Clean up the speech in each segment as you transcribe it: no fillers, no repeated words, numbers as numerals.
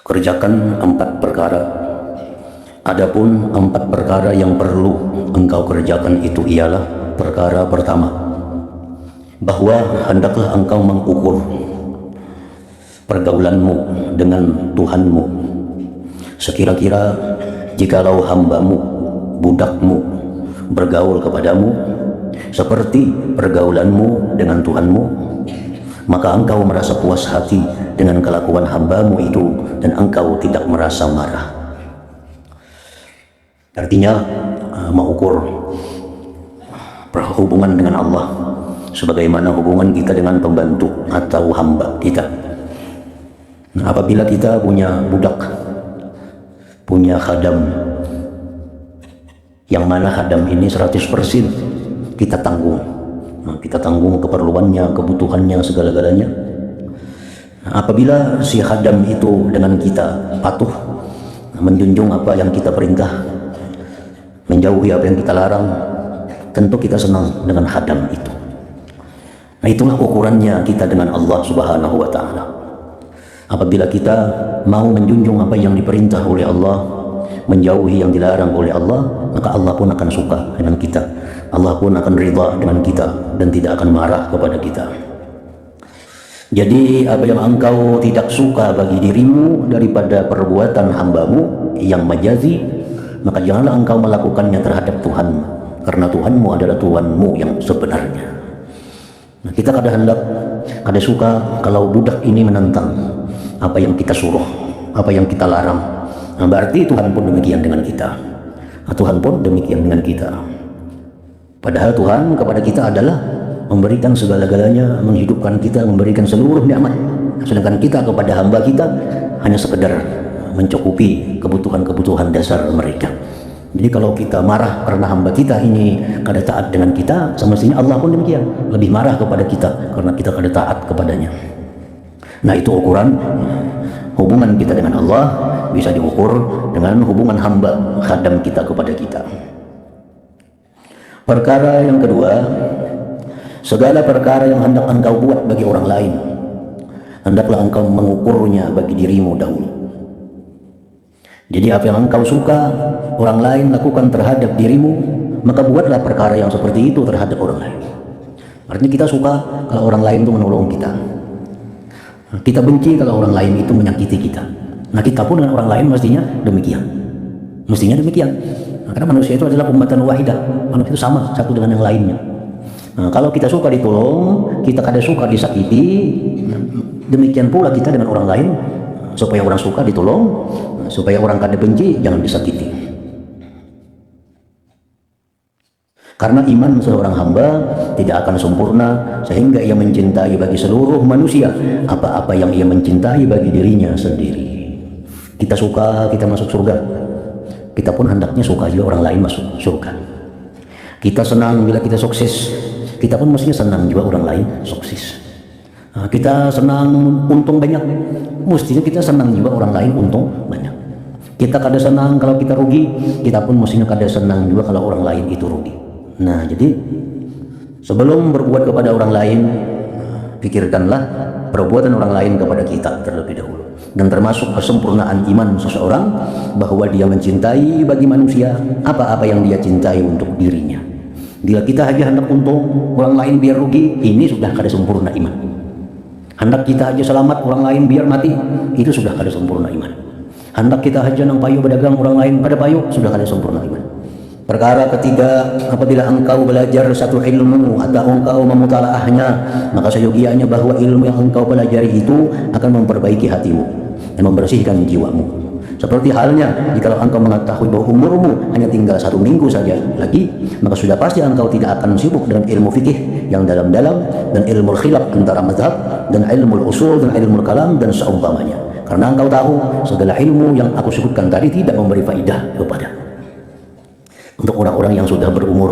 Kerjakan 4 perkara. Adapun 4 perkara yang perlu engkau kerjakan itu ialah: perkara pertama, bahwa hendaklah engkau mengukur pergaulanmu dengan Tuhanmu. Sekira-kira jikalau hambamu, budakmu bergaul kepadamu seperti pergaulanmu dengan Tuhanmu, maka engkau merasa puas hati dengan kelakuan hambamu itu dan engkau tidak merasa marah. Artinya mengukur hubungan dengan Allah sebagaimana hubungan kita dengan pembantu atau hamba kita. Nah, apabila kita punya budak, punya khadam, yang mana khadam ini 100% kita tanggung. Nah, kita tanggung keperluannya, kebutuhannya, segala-galanya. Nah, apabila si khadam itu dengan kita patuh, menjunjung apa yang kita perintah, menjauhi apa yang kita larang, tentu kita senang dengan khadam itu. Nah, itulah ukurannya kita dengan Allah Subhanahu wa Ta'ala. Apabila kita mau menjunjung apa yang diperintah oleh Allah, menjauhi yang dilarang oleh Allah, maka Allah pun akan suka dengan kita. Allah pun akan ridha dengan kita dan tidak akan marah kepada kita. Jadi apa yang engkau tidak suka bagi dirimu daripada perbuatan hambamu yang majazi, maka janganlah engkau melakukannya terhadap Tuhan, karena Tuhanmu adalah Tuhanmu yang sebenarnya. Nah, kita kada suka kalau budak ini menentang apa yang kita suruh, apa yang kita larang. Nah, berarti Tuhan pun demikian dengan kita. Nah, Tuhan pun demikian dengan kita. Padahal Tuhan kepada kita adalah memberikan segala-galanya, menghidupkan kita, memberikan seluruh nikmat. Sedangkan kita kepada hamba kita hanya sekedar mencukupi kebutuhan-kebutuhan dasar mereka. Jadi kalau kita marah karena hamba kita ini kada taat dengan kita, semestinya Allah pun demikian, lebih marah kepada kita karena kita kada taat kepadanya. Nah, itu ukuran hubungan kita dengan Allah bisa diukur dengan hubungan hamba khadam kita kepada kita. Perkara yang kedua, segala perkara yang hendak engkau buat bagi orang lain, hendaklah engkau mengukurnya bagi dirimu dahulu. Jadi apa yang engkau suka orang lain lakukan terhadap dirimu, maka buatlah perkara yang seperti itu terhadap orang lain. Artinya kita suka kalau orang lain itu menolong kita. Kita benci kalau orang lain itu menyakiti kita. Nah, kita pun dengan orang lain mestinya demikian. Mestinya demikian. Nah, karena manusia itu adalah ummatan wahidah. Manusia itu sama satu dengan yang lainnya. Nah, kalau kita suka ditolong, kita kada suka disakiti, demikian pula kita dengan orang lain. Supaya orang suka ditolong, supaya orang kada benci, jangan disakiti. Karena iman seorang hamba tidak akan sempurna sehingga ia mencintai bagi seluruh manusia apa-apa yang ia mencintai bagi dirinya sendiri. Kita suka kita masuk surga, kita pun hendaknya suka juga orang lain masuk surga. Kita senang bila kita sukses, kita pun mestinya senang juga orang lain sukses. Nah, kita senang untung banyak, mestinya kita senang juga orang lain untung banyak. Kita kada senang kalau kita rugi, kita pun mestinya kada senang juga kalau orang lain itu rugi. Nah, jadi sebelum berbuat kepada orang lain, pikirkanlah perbuatan orang lain kepada kita terlebih dahulu. Dan termasuk kesempurnaan iman seseorang bahwa dia mencintai bagi manusia apa-apa yang dia cintai untuk dirinya. Bila kita hanya hendak untung orang lain biar rugi, ini sudah kada sempurna iman. Hendak kita aja selamat orang lain biar mati, itu sudah kada sempurna iman. Hendak kita aja nang payu berdagang orang lain pada payu, sudah kada sempurna iman. Perkara ketiga, apabila engkau belajar satu ilmu atau engkau memutalaahnya, maka seyogianya bahwa ilmu yang engkau pelajari itu akan memperbaiki hatimu dan membersihkan jiwamu. Seperti halnya jika engkau mengetahui bahwa umurmu hanya tinggal 1 minggu saja lagi, maka sudah pasti engkau tidak akan sibuk dengan ilmu fikih yang dalam-dalam dan ilmu khilaf antara mazhab dan ilmu usul dan ilmu kalam dan seumpamanya. Karena engkau tahu segala ilmu yang aku sebutkan tadi tidak memberi faidah kepada untuk orang-orang yang sudah berumur.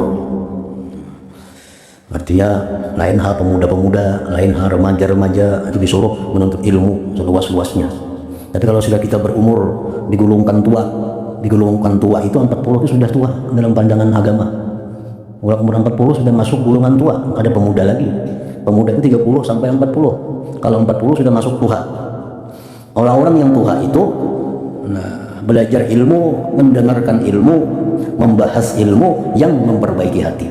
Artinya lain hal pemuda-pemuda, lain hal remaja-remaja itu disuruh menuntut ilmu seluas-luasnya. Tapi kalau sudah kita berumur, digulungkan tua itu 40 itu sudah tua dalam pandangan agama. Orang umur 40 sudah masuk gulungan tua, ada pemuda lagi. Pemuda itu 30 sampai 40. Kalau 40 sudah masuk tua. Orang-orang yang tua itu belajar ilmu, mendengarkan ilmu, membahas ilmu yang memperbaiki hati.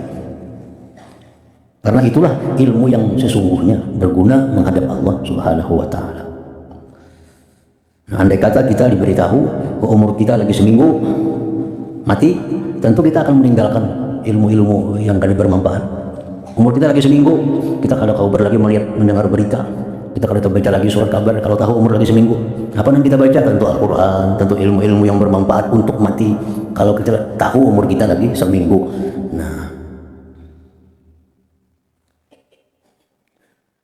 Karena itulah ilmu yang sesungguhnya berguna menghadap Allah Subhanahu wa Ta'ala. Andai kata kita diberitahu umur kita lagi seminggu mati, tentu kita akan meninggalkan ilmu-ilmu yang kada bermanfaat. Umur kita lagi seminggu, kita kada kabar lagi melihat mendengar berita, kita kada baca lagi surat kabar. Kalau tahu umur lagi seminggu, apa yang kita baca? Tentu Al-Quran, tentu ilmu-ilmu yang bermanfaat untuk mati. Kalau kita tahu umur kita lagi seminggu. Nah,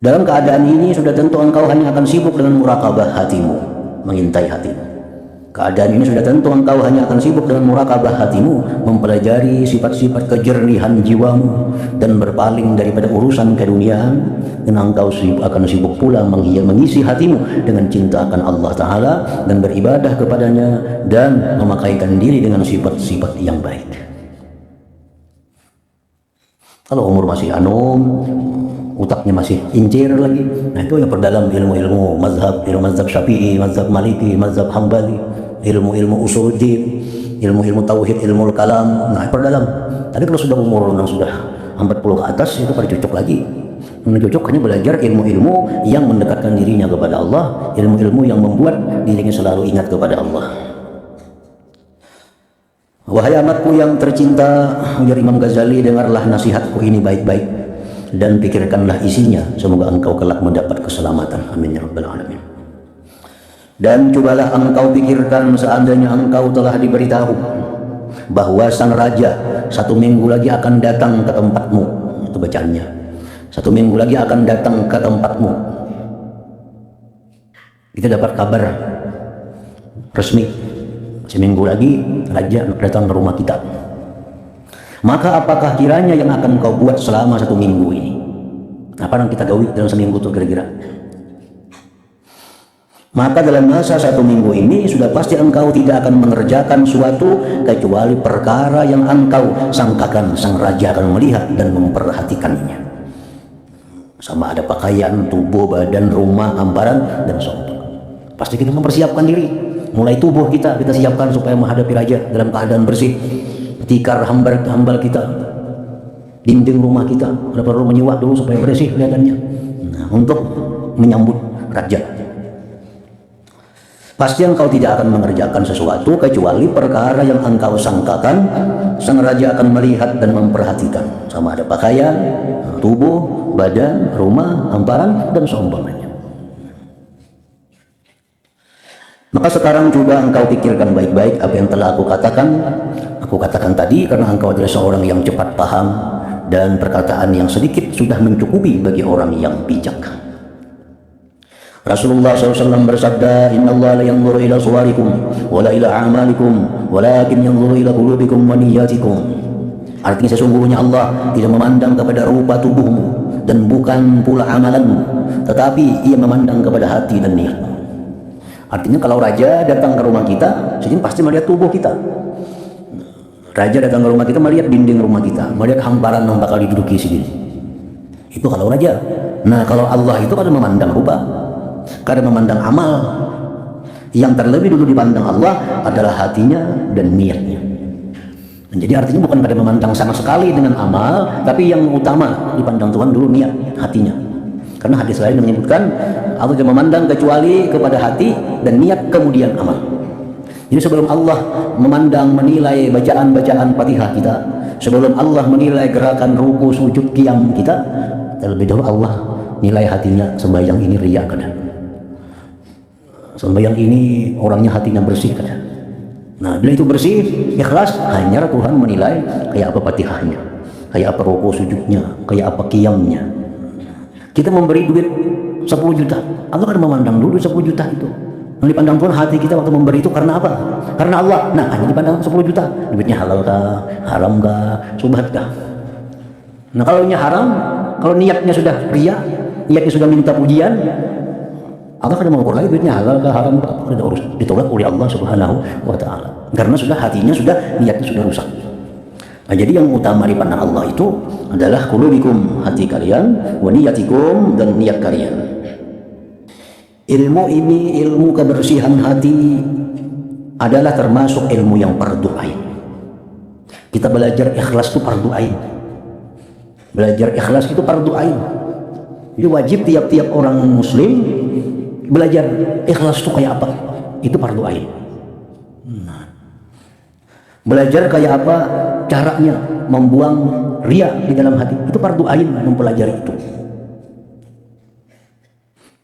dalam keadaan ini sudah tentu engkau hanya akan sibuk dengan murakabah hatimu, mengintai hatimu. Keadaan ini sudah tentu engkau hanya akan sibuk dengan murakabah hatimu, mempelajari sifat-sifat kejernihan jiwamu dan berpaling daripada urusan keduniaan. Dan engkau akan sibuk pula mengisi hatimu dengan cinta akan Allah Ta'ala dan beribadah kepadanya dan memakaikan diri dengan sifat-sifat yang baik. Kalau umur masih utaknya masih incir lagi, nah itu yang perdalam ilmu-ilmu mazhab, ilmu mazhab Syafi'i, mazhab Maliki, mazhab Hambali, ilmu-ilmu usuluddin, ilmu-ilmu tauhid, ilmu kalam. Nah, perdalam. Tapi kalau sudah umur yang sudah 40 ke atas, itu pada cocok lagi. Yang cocok hanya belajar ilmu-ilmu yang mendekatkan dirinya kepada Allah, ilmu-ilmu yang membuat dirinya selalu ingat kepada Allah. Wahai amatku yang tercinta, ujar Imam Ghazali, dengarlah nasihatku ini baik-baik dan pikirkanlah isinya, semoga engkau kelak mendapat keselamatan. Amin ya rabbal alamin. Dan cobalah engkau pikirkan, seandainya engkau telah diberitahu bahwa sang raja 1 minggu lagi akan datang ke tempatmu. Itu bacaannya, 1 minggu lagi akan datang ke tempatmu. Kita dapat kabar resmi, seminggu lagi raja datang ke rumah kita. Maka apakah kiranya yang akan kau buat selama 1 minggu ini? Apa yang kita gawi dalam seminggu itu kira-kira? Maka dalam masa 1 minggu ini sudah pasti engkau tidak akan mengerjakan suatu kecuali perkara yang engkau sangkakan sang raja akan melihat dan memperhatikannya. Sama ada pakaian, tubuh, badan, rumah, hamparan, dan sombong. Pasti kita mempersiapkan diri. Mulai tubuh kita siapkan supaya menghadapi raja dalam keadaan bersih. Tikar hambal kita, dinding rumah kita ada perlu menyiwak dulu supaya bersih kelihatannya. Nah, untuk menyambut raja. Pasti engkau tidak akan mengerjakan sesuatu kecuali perkara yang engkau sangkakan sang raja akan melihat dan memperhatikan. Sama ada pakaian, tubuh, badan, rumah, hamparan, dan seumpamanya. Maka sekarang coba engkau pikirkan baik-baik apa yang telah aku katakan. Aku katakan tadi karena engkau adalah seorang yang cepat paham dan perkataan yang sedikit sudah mencukupi bagi orang yang bijak. Rasulullah SAW bersabda, Inna Allah la yanzuru ila suwarikum wa la ila a'malikum walakin yanzuru ila qulubikum wa niyatikum. Artinya sesungguhnya Allah tidak memandang kepada rupa tubuhmu dan bukan pula amalanmu, tetapi ia memandang kepada hati dan niatmu. Artinya kalau raja datang ke rumah kita, sini pasti melihat tubuh kita. Raja datang ke rumah kita melihat dinding rumah kita, melihat hamparan yang bakal diduduki sini. Itu kalau raja. Nah, kalau Allah itu kan memandang rupa, kadang memandang amal. Yang terlebih dulu dipandang Allah adalah hatinya dan niatnya. Dan jadi artinya bukan kadang memandang sama sekali dengan amal, tapi yang utama dipandang Tuhan dulu niat, hatinya. Karena hadis lain menyebutkan Allah tidak memandang kecuali kepada hati dan niat kemudian amal. Jadi sebelum Allah memandang, menilai bacaan-bacaan Fatihah kita, sebelum Allah menilai gerakan ruku, sujud, qiyam kita, terlebih dahulu Allah nilai hatinya, sembahyang ini riya kada, sembahyang ini orangnya hatinya bersih kada. Nah, bila itu bersih, ikhlas, hanya Tuhan menilai kayak apa Fatihahnya, kayak apa ruku sujudnya, kayak apa qiyamnya. Kita memberi duit 10 juta, Allah kan memandang dulu 10 juta itu. Yang dipandang Tuhan hati kita waktu memberi itu karena apa? Karena Allah. Nah, hanya dipandang 10 juta. Duitnya halal kah? Haram kah? Subhat kah? Nah, kalau ini haram, kalau niatnya sudah riya, niatnya sudah minta pujian, Allah kan mengukur lagi duitnya halal kah? Haram kah? Sudah urus, ditolak oleh Allah Subhanahu wa Ta'ala. Karena sudah hatinya niatnya sudah rusak. Nah, jadi yang utama dipandang Allah itu adalah qulubikum, hati kalian, wa niyatikum, dan niat kalian. Ilmu ini, ilmu kebersihan hati adalah termasuk ilmu yang fardu ain. Kita belajar ikhlas itu fardu ain. Belajar ikhlas itu fardu ain. Jadi wajib tiap-tiap orang muslim belajar ikhlas itu kayak apa. Itu fardu ain. Belajar kayak apa caranya membuang riya di dalam hati. Itu fardu ain mempelajari itu.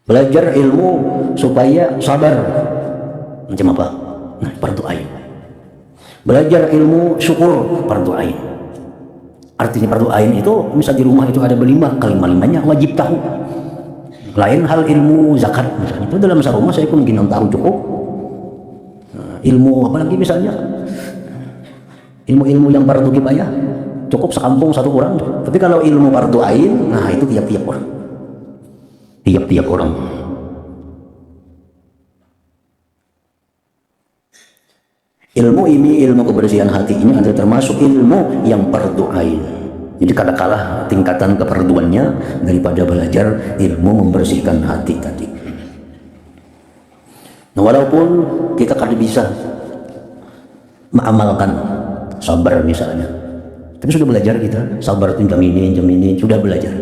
Belajar ilmu supaya sabar. Macam apa? Nah, fardu ain. Belajar ilmu syukur, fardu ain. Artinya fardu ain itu, misal di rumah itu ada berlima, kelima-limanya wajib tahu. Lain hal ilmu zakat misalnya, itu dalam satu rumah saya pun mungkin tahu cukup. Nah, ilmu apa lagi misalnya? Ilmu-ilmu yang fardu kifayah cukup sekampung satu orang. Tapi kalau ilmu fardu ain, nah itu tiap-tiap orang. Tiap-tiap orang. Ilmu ini, ilmu kebersihan hati ini adalah termasuk ilmu yang fardu ain. Jadi kadang-kala tingkatan keperduannya daripada belajar ilmu membersihkan hati tadi. Nah, walaupun kita kadang bisa mengamalkan sabar misalnya, tapi sudah belajar kita sabar itu jam ini sudah belajar,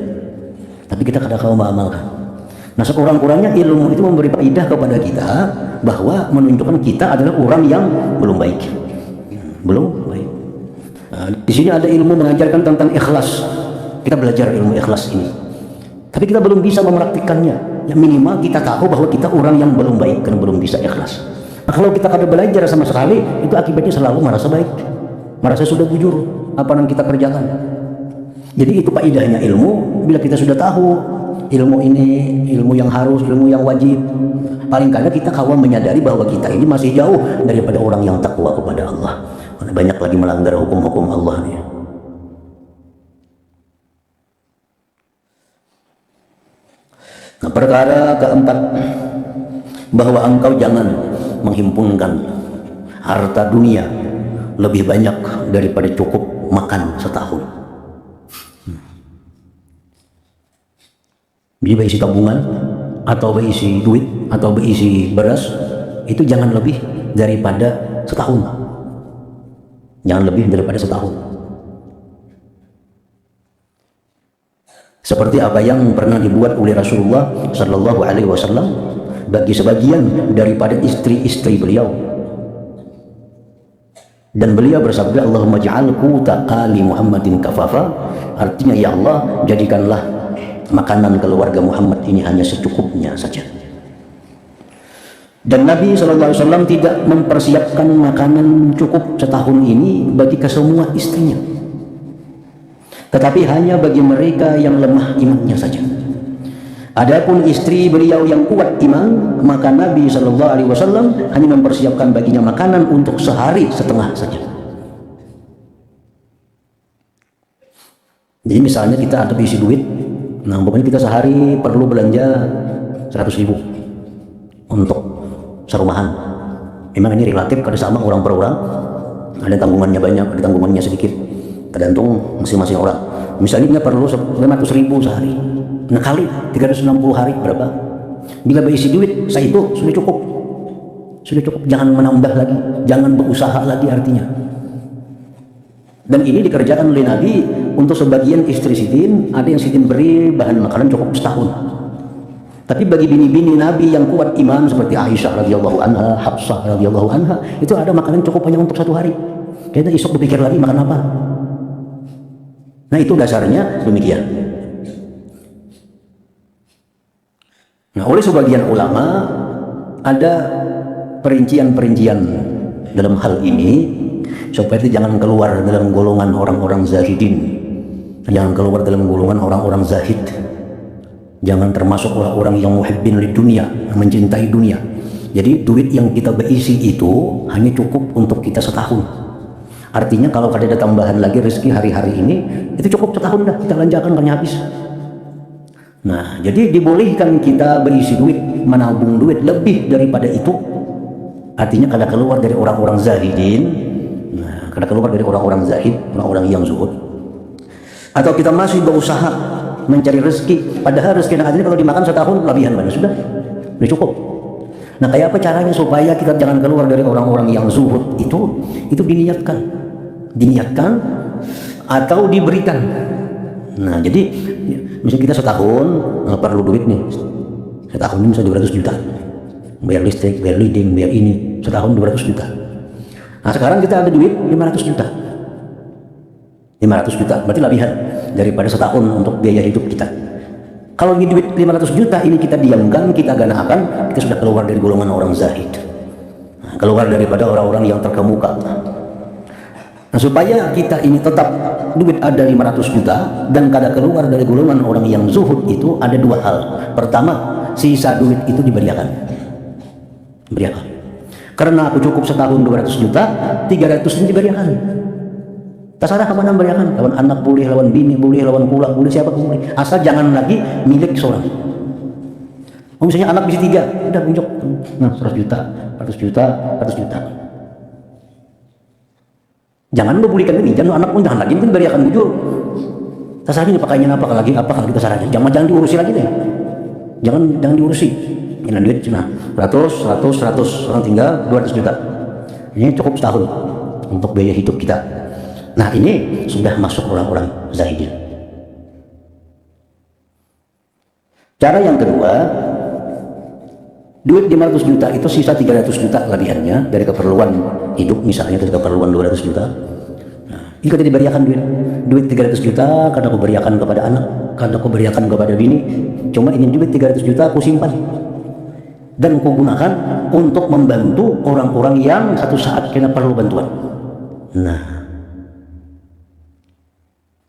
tapi kita kadang-kala mengamalkan. Nah, sekurang-kurangnya ilmu itu memberi faedah kepada kita bahwa menunjukkan kita adalah orang yang belum baik. Belum baik. Nah, di sini ada ilmu mengajarkan tentang ikhlas. Kita belajar ilmu ikhlas ini. Tapi kita belum bisa mempraktikkannya. Ya minimal kita tahu bahwa kita orang yang belum baik karena belum bisa ikhlas. Nah, kalau kita kada belajar sama sekali, itu akibatnya selalu merasa baik. Merasa sudah bujur apa yang kita kerjakan. Jadi itu faedahnya ilmu bila kita sudah tahu ilmu ini, ilmu yang harus, ilmu yang wajib. Paling kadang kita kawan menyadari bahwa kita ini masih jauh daripada orang yang takwa kepada Allah. Karena banyak lagi melanggar hukum-hukum Allah nih. Nah, perkara keempat, bahwa engkau jangan menghimpunkan harta dunia lebih banyak daripada cukup makan setahun. Jadi berisi tabungan atau berisi duit atau berisi beras itu jangan lebih daripada setahun. Jangan lebih daripada setahun. Seperti apa yang pernah dibuat oleh Rasulullah Sallallahu Alaihi Wasallam bagi sebagian daripada istri-istri beliau. Dan beliau bersabda, Allahumma ja'alku taqali Muhammadin kafafa. Artinya, ya Allah, jadikanlah makanan keluarga Muhammad ini hanya secukupnya saja. Dan Nabi SAW tidak mempersiapkan makanan cukup setahun ini bagi kesemua istrinya, tetapi hanya bagi mereka yang lemah imannya saja. Adapun istri beliau yang kuat iman, maka Nabi SAW hanya mempersiapkan baginya makanan untuk sehari setengah saja. Jadi misalnya kita ada isi duit, nah pokoknya kita sehari perlu belanja 100.000 untuk serumahan. Memang ini relatif kada sama orang per orang. Ada tanggungannya banyak, ada tanggungannya sedikit. Tergantung masing-masing orang. Misalnya dia perlu 500.000 sehari. Nah kali 360 hari berapa? Bila berisi duit, saya itu sudah cukup. Sudah cukup, jangan menambah lagi, jangan berusaha lagi artinya. Dan ini dikerjakan oleh Nabi untuk sebagian istri Sidin. Ada yang Sidin beri bahan makanan cukup setahun. Tapi bagi bini-bini Nabi yang kuat iman seperti Aisyah radhiyallahu anha, Hafsah radhiyallahu anha, itu ada makanan cukup hanya untuk satu hari. Kita esok berpikir lagi makan apa. Nah itu dasarnya demikian. Nah oleh sebagian ulama ada perincian-perincian dalam hal ini supaya itu jangan keluar dalam golongan orang-orang zahidin, jangan keluar dalam golongan orang-orang zahid, jangan termasuk orang-orang yang muhibbin lid dunia, yang mencintai dunia. Jadi duit yang kita berisi itu hanya cukup untuk kita setahun. Artinya kalau ada tambahan lagi rezeki hari-hari ini, itu cukup setahun dah kita lanjakan kan habis. Nah jadi dibolehkan kita berisi duit, menabung duit lebih daripada itu. Artinya kada keluar dari orang-orang zahidin. Nah, kada keluar dari orang-orang zahid, orang-orang yang zuhud. Atau kita masih berusaha mencari rezeki, padahal rezeki yang ada kalau dimakan setahun lebihan banyak sudah. Udah cukup. Nah, kayak apa caranya supaya kita jangan keluar dari orang-orang yang zuhud itu diniatkan atau diberikan. Nah, jadi misalnya kita setahun perlu duit nih, setahun ini bisa 200 juta, bayar listrik, bayar leading, bayar ini, setahun 200 juta. Nah, sekarang kita ada duit 500 juta, 500 juta berarti lebihan daripada setahun untuk biaya hidup kita. Kalau ini duit 500 juta ini kita diamkan, kita ganakan, kita sudah keluar dari golongan orang zahid, keluar daripada orang-orang yang terkemuka. Nah, supaya kita ini tetap duit ada 500 juta dan kada keluar dari golongan orang yang zuhud itu ada dua hal. Pertama, sisa duit itu diberiakan. Karena aku cukup setahun 200 juta, 300 ini diberiakan. Terserah kemana beriakan, lawan anak boleh, lawan bini boleh, lawan pula boleh, siapa pun boleh, asal jangan lagi milik seorang. Misalnya anak bisa 3, udah tunjuk, nah 100 juta, 100 juta, 100 juta. Jangan lo belikan ini, jangan anak pun jangan lagi, mungkin beriakan bujur. Terserah ini pakainya apa kalau kita sarahnya, jangan diurusi lagi deh, jangan diurusi. Ini duit cina 100, orang tinggal 200 juta. Ini cukup setahun untuk biaya hidup kita. Nah, ini sudah masuk orang-orang zahidin. Cara yang kedua, duit 500 juta itu sisa 300 juta lebihannya dari keperluan hidup, misalnya dari keperluan 200 juta. Nah, ini kita diberiakan duit 300 juta karena aku beriakan kepada anak, karena aku beriakan kepada bini. Cuma ini duit 300 juta aku simpan dan aku gunakan untuk membantu orang-orang yang satu saat kena perlu bantuan. Nah,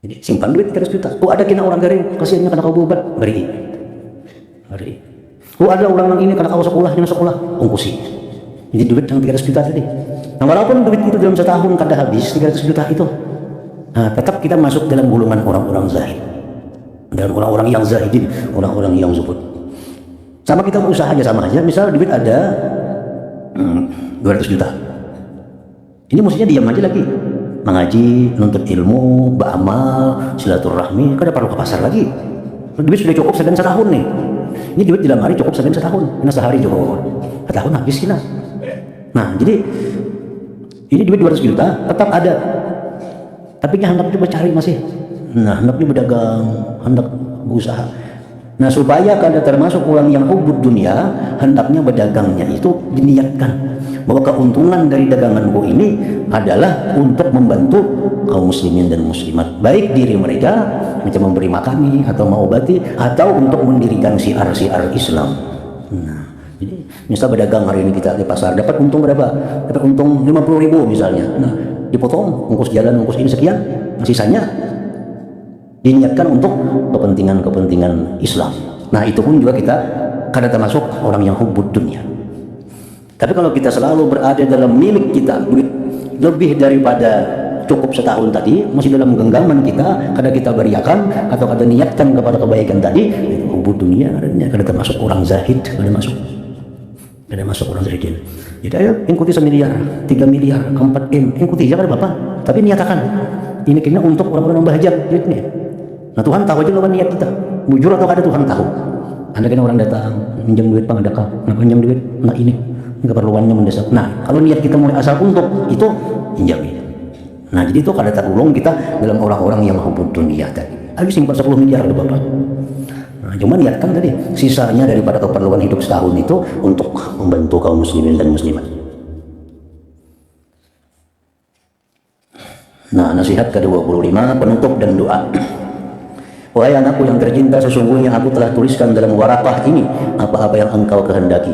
jadi simpan duit 300 juta. Oh, ada kena orang garing, kasihannya karena kau berobat, beri. Oh, ada orang yang ini karena kau sekolah, ongkosi. Jadi duit yang 300 juta tadi. Nah, walaupun duit itu dalam setahun kada habis 300 juta itu, nah, tetap kita masuk dalam golongan orang-orang zahid, dan orang-orang yang zahidin, orang-orang yang zuhud. Sama kita berusaha aja, sama aja. Misal duit ada 200 juta. Ini mestinya diam aja lagi. Mengaji, nuntut ilmu, beramal, silaturahmi, kada perlu ke pasar lagi. Duit sudah cukup segan setahun nih. Ini duit dalam hari cukup segan setahun, kena sehari cukup, setahun habis kena. Nah, jadi ini duit 200 juta tetap ada, tapi kan hendak coba cari masih. Nah, hendak berdagang, hendak berusaha. Nah, supaya kada termasuk orang yang hubud dunia, hendaknya berdagangnya itu diniatkan bahwa keuntungan dari daganganku ini adalah untuk membantu kaum muslimin dan muslimat, baik diri mereka macam memberi makani atau mengobati, atau untuk mendirikan syiar-syiar Islam. Nah, jadi misal berdagang hari ini kita di pasar dapat untung berapa? Dapat untung 50.000 misalnya. Nah, dipotong ongkos jalan, ongkos ini sekian, sisanya diniatkan untuk kepentingan Islam. Nah, itu pun juga kita kada termasuk orang yang hubud dunia. Tapi kalau kita selalu berada dalam milik kita duit lebih daripada cukup setahun tadi, masih dalam genggaman kita, kada kita beriakan atau kada niatkan kepada kebaikan tadi, hubud dunia kada termasuk orang zahid, kada masuk orang zahidin. Jadi ayo ikuti 1 miliar, 3 miliar, 4 M, ikuti aja kada apa-apa, tapi niatakan ini kena untuk orang-orang yang bahagia duitnya. Nah, Tuhan tahu aja lawan niat kita, bujur atau kada Tuhan tahu. Anda kena orang datang minjam duit pangdaka, nak pinjam duit, nak ini keperluannya mendesak. Nah, kalau niat kita mulai asal untuk itu pinjami. Nah, jadi itu kada tergolong kita dalam orang-orang yang hubud dunia tadi. Ayo simpan 10 miliar ada Bapak. Nah, cuma niatkan tadi sisanya daripada keperluan hidup setahun itu untuk membantu kaum muslimin dan muslimat. Nah, nasihat ke-25, penutup dan doa. Wahai anakku yang tercinta, sesungguhnya aku telah tuliskan dalam warakah ini apa-apa yang engkau kehendaki.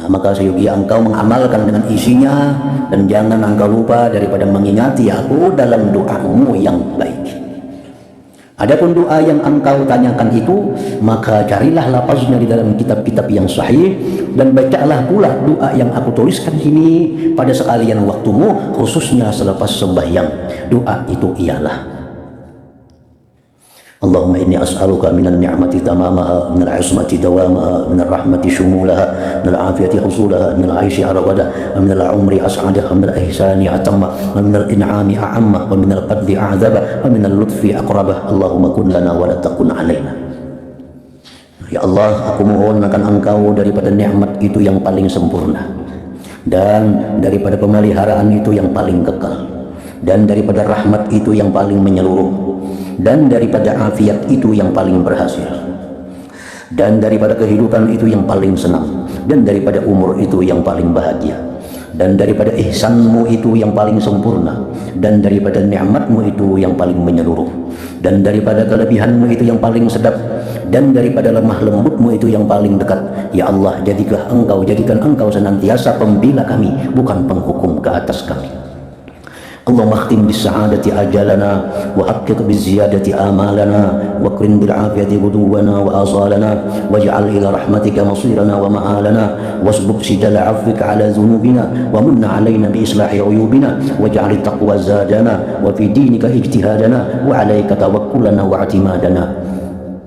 Maka seyogia engkau mengamalkan dengan isinya, dan jangan engkau lupa daripada mengingati aku dalam doamu yang baik. Adapun doa yang engkau tanyakan itu, maka carilah lapaznya di dalam kitab-kitab yang sahih, dan bacalah pula doa yang aku tuliskan ini pada sekalian waktumu, khususnya selepas sembahyang. Doa itu ialah: Allahumma inni as'aluka minan ni'mati tamamaha, minal ismati dawamaha, minal rahmati shumulaha, minal afiyati husulaha, minal aishi arwada, minal umri as'adaha, minal ihsani atamma, minal in'ami a'amma, minal qadli a'zaba, minal lutfi aqrabah. Allahumma kun lana wa la takun alaina. Ya Allah, aku mohon akan Engkau daripada nikmat itu yang paling sempurna, dan daripada pemeliharaan itu yang paling kekal, dan daripada rahmat itu yang paling menyeluruh, dan daripada afiat itu yang paling berhasil, dan daripada kehidupan itu yang paling senang, dan daripada umur itu yang paling bahagia, dan daripada ihsanmu itu yang paling sempurna, dan daripada nikmatmu itu yang paling menyeluruh, dan daripada kelebihanmu itu yang paling sedap, dan daripada lemah lembutmu itu yang paling dekat. Ya Allah, jadikan engkau senantiasa pembela kami, bukan penghukum ke atas kami. Allahumma akhtim bis sa'adati ajalana wa haqqiq biz ziyadati amalana wa qrin bil afiyati guduwana wa asalana waj'al ila rahmatika masirana wa ma'alana wasbuk sidala 'afwika ala dhunubina wa munna 'alaina bi islahi 'uyubina waj'al taqwa zadana wa fi dinika ijtihadana wa 'alaika tawakkulana wa i'timadana.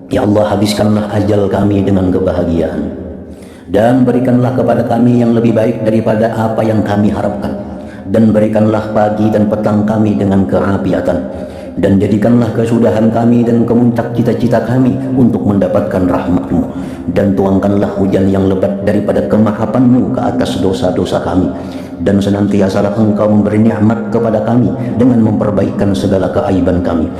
Ya Allah, habiskanlah ajal kami dengan kebahagiaan, dan berikanlah kepada kami yang lebih baik daripada apa yang kami harapkan, dan berikanlah pagi dan petang kami dengan keapiatan, dan jadikanlah kesudahan kami dan kemuncak cita-cita kami untuk mendapatkan rahmat-Mu, dan tuangkanlah hujan yang lebat daripada kemahapan-Mu ke atas dosa-dosa kami, dan senantiasalah Engkau memberi nikmat kepada kami dengan memperbaikan segala keaiban kami.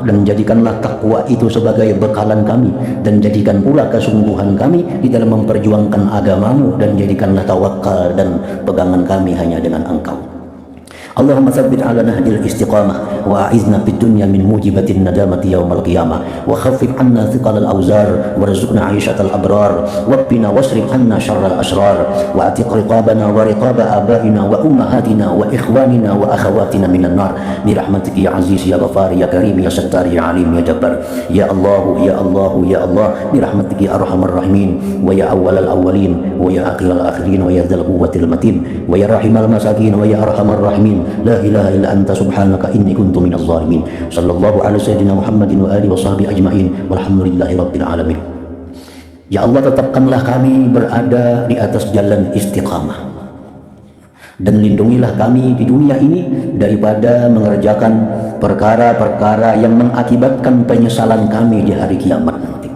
Dan jadikanlah takwa itu sebagai bekalan kami, dan jadikan pula kesungguhan kami di dalam memperjuangkan agama-Mu, dan jadikanlah tawakal dan pegangan kami hanya dengan Engkau. Allahumma tsabbit ala nahjil istiqamah wa a'izna fid dunya min mujibatin nadamati yaumal qiyamah wa khaffif 'anna thiqalal awzar warzuqna 'aishatal abrar wabbina wasrif 'anna syarral asrar wa atiq riqabana wa riqaba abaina wa ummahatina wa ikhwanina wa akhawatina minan nar bi rahmatika ya aziz ya ghafar ya karim ya sattar ya alim ya jabbar. Ya Allah ya Allah ya Allah, bi rahmatika ya arhamar rahimin wa ya awwalal awwalin wa ya akhirul akhirin wa ya dzal quwwatil matin wa ya rahimal masakin wa ya arhamar rahimin. La ilaha illa anta subhanaka inni kuntu minaz zalimin. Sallallahu ala sayyidina Muhammadin wa alihi wa sahbihi ajma'in walhamdulillahi rabbil alamin. Ya Allah, tetapkanlah kami berada di atas jalan istiqamah, dan lindungilah kami di dunia ini daripada mengerjakan perkara-perkara yang mengakibatkan penyesalan kami di hari kiamat nanti,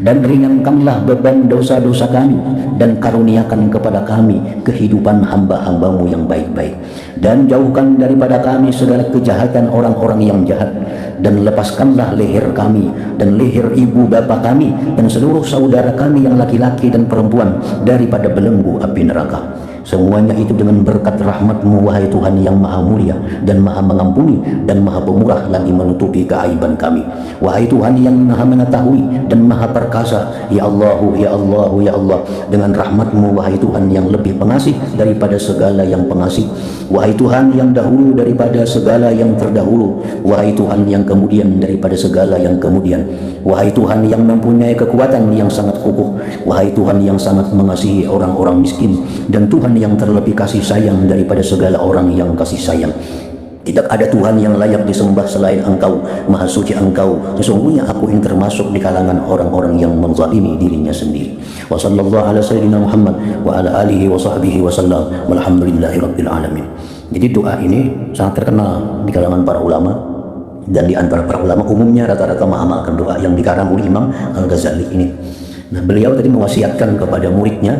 dan ringankanlah beban dosa-dosa kami, dan karuniakan kepada kami kehidupan hamba-hambamu yang baik-baik, dan jauhkan daripada kami segala kejahatan orang-orang yang jahat, dan lepaskanlah leher kami dan leher ibu bapa kami dan seluruh saudara kami yang laki-laki dan perempuan daripada belenggu api neraka. Semuanya itu dengan berkat rahmat-Mu, wahai Tuhan yang maha mulia dan maha mengampuni dan maha pemurah lagi menutupi keaiban kami. Wahai Tuhan yang maha mengetahui dan maha perkasa, ya Allah ya Allah ya Allah, dengan rahmat-Mu wahai Tuhan yang lebih pengasih daripada segala yang pengasih, wahai Tuhan yang dahulu daripada segala yang terdahulu, wahai Tuhan yang kemudian daripada segala yang kemudian, wahai Tuhan yang mempunyai kekuatan yang sangat kokoh, wahai Tuhan yang sangat mengasihi orang-orang miskin, dan Tuhan yang terlebih kasih sayang daripada segala orang yang kasih sayang. Tidak ada Tuhan yang layak disembah selain Engkau, maha suci Engkau. Sesungguhnya aku ini termasuk di kalangan orang-orang yang menzalimi dirinya sendiri. Wa sallallahu ala sayyidina Muhammad wa ala alihi wa sahbihi wa sallam walhamdulillahi rabbil alamin. Jadi doa ini sangat terkenal di kalangan para ulama, dan di antara para ulama umumnya rata-rata mengamalkan doa yang dikarang oleh Imam Al-Ghazali ini. Nah, beliau tadi mewasiatkan kepada muridnya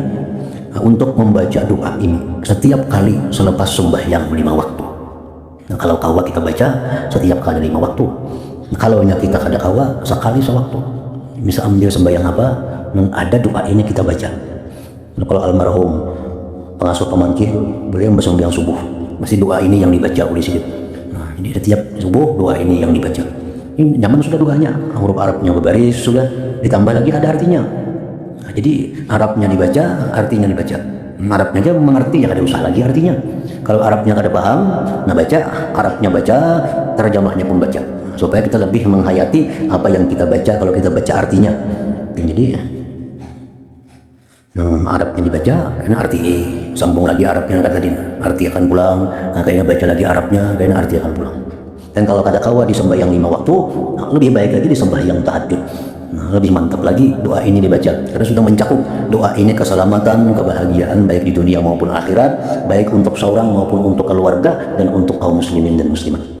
untuk membaca doa ini setiap kali selepas sembahyang 5 waktu. Nah, kalau kawa kita baca setiap kali 5 waktu. Nah, kalau kita kada kawa sekali sewaktu. Bisa ambil sembahyang apa, ada doa ini kita baca. Nah, kalau almarhum pengasuh pemangkin, beliau sembahyang subuh, masih doa ini yang dibaca oleh Siddiq. Nah, jadi setiap subuh doa ini yang dibaca. Ini nyaman sudah doanya, huruf Arabnya berbaris sudah, ditambah lagi ada artinya. Nah, jadi Arabnya dibaca, artinya dibaca. Arabnya aja mengerti, ya ada usah lagi artinya. Kalau Arabnya kada paham, nah baca, Arabnya baca, terjemahnya pun baca, supaya kita lebih menghayati apa yang kita baca kalau kita baca artinya. Jadi Arabnya dibaca, karena arti sambung lagi Arabnya kata tadi, arti akan pulang. Nah, kayaknya baca lagi Arabnya, kayaknya arti akan pulang. Dan kalau kada kawa di sembahyang 5 waktu, nah, lebih baik lagi di sembahyang tahajud. Nah, lebih mantap lagi doa ini dibaca, karena sudah mencakup doa ini keselamatan, kebahagiaan baik di dunia maupun akhirat, baik untuk seorang maupun untuk keluarga dan untuk kaum muslimin dan muslimat.